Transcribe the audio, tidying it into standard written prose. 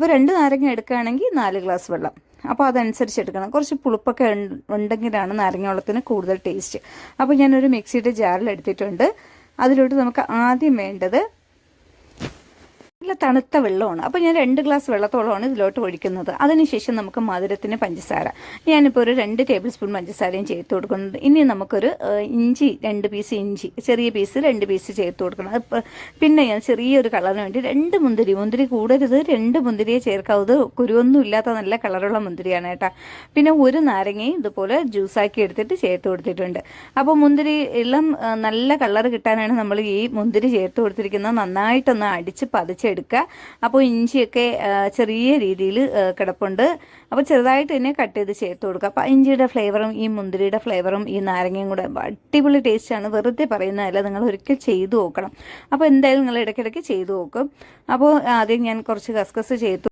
അപ്പോൾ 2 നാരങ്ങ എടുക്കുകയാണെങ്കിൽ 4 ഗ്ലാസ് വെള്ളം. അപ്പോൾ അതനുസരിച്ച് എടുക്കണം. കുറച്ച് പുളിപ്പൊക്കെ ഉണ്ടെങ്കിലാണ് നാരങ്ങ വെള്ളത്തിന് കൂടുതൽ ടേസ്റ്റ്. അപ്പോൾ ഞാനൊരു മിക്സിയുടെ ജാറിൽ എടുത്തിട്ടുണ്ട്. അതിലോട്ട് നമുക്ക് ആദ്യം വേണ്ടത് നല്ല തണുത്ത വെള്ളമാണ്. അപ്പോൾ ഞാൻ 2 ഗ്ലാസ് വെള്ളത്തോളമാണ് ഇതിലോട്ട് ഒഴിക്കുന്നത്. അതിനുശേഷം നമുക്ക് മധുരത്തിന് പഞ്ചസാര. ഞാനിപ്പോൾ ഒരു 2 ടേബിൾ സ്പൂൺ പഞ്ചസാരയും ചേർത്ത് കൊടുക്കുന്നുണ്ട്. ഇനി നമുക്കൊരു ഇഞ്ചി, 2 പീസ് ഇഞ്ചി, ചെറിയ പീസ് 2 പീസ് ചേർത്ത് കൊടുക്കണം. പിന്നെ ഞാൻ ചെറിയൊരു കളറിന് വേണ്ടി 2 മുന്തിരി കൂടരുത്, 2 മുന്തിരിയെ ചേർക്കാവത്. കുരുവൊന്നും ഇല്ലാത്ത നല്ല കളറുള്ള മുന്തിരിയാണ് കേട്ടോ. പിന്നെ ഒരു നാരങ്ങയും ഇതുപോലെ ജ്യൂസാക്കി എടുത്തിട്ട് ചേർത്ത് കൊടുത്തിട്ടുണ്ട്. അപ്പോൾ മുന്തിരി ഇളം നല്ല കളർ കിട്ടാനാണ് നമ്മൾ ഈ മുന്തിരി ചേർത്ത് കൊടുത്തിരിക്കുന്നത്. നന്നായിട്ടൊന്ന് അടിച്ച് പതിച്ചെടുക്കുക. അപ്പോൾ ഇഞ്ചിയൊക്കെ ചെറിയ രീതിയിൽ കിടപ്പുണ്ട്. അപ്പോൾ ചെറുതായിട്ട് തന്നെ കട്ട് ചെയ്ത് ചേർത്ത് കൊടുക്കുക. അപ്പോൾ ഇഞ്ചിയുടെ ഫ്ലേവറും ഈ മുന്തിരിയുടെ ഫ്ലേവറും ഈ നാരങ്ങയും കൂടെ അടിപൊളി ടേസ്റ്റാണ്. വെറുതെ പറയുന്നതല്ല, നിങ്ങൾ ഒരിക്കൽ ചെയ്തു നോക്കണം. അപ്പോൾ എന്തായാലും നിങ്ങൾ ഇടയ്ക്കിടയ്ക്ക് ചെയ്തു നോക്കും. അപ്പോൾ ആദ്യം ഞാൻ കുറച്ച് കസ്കസ് ചേർത്തു.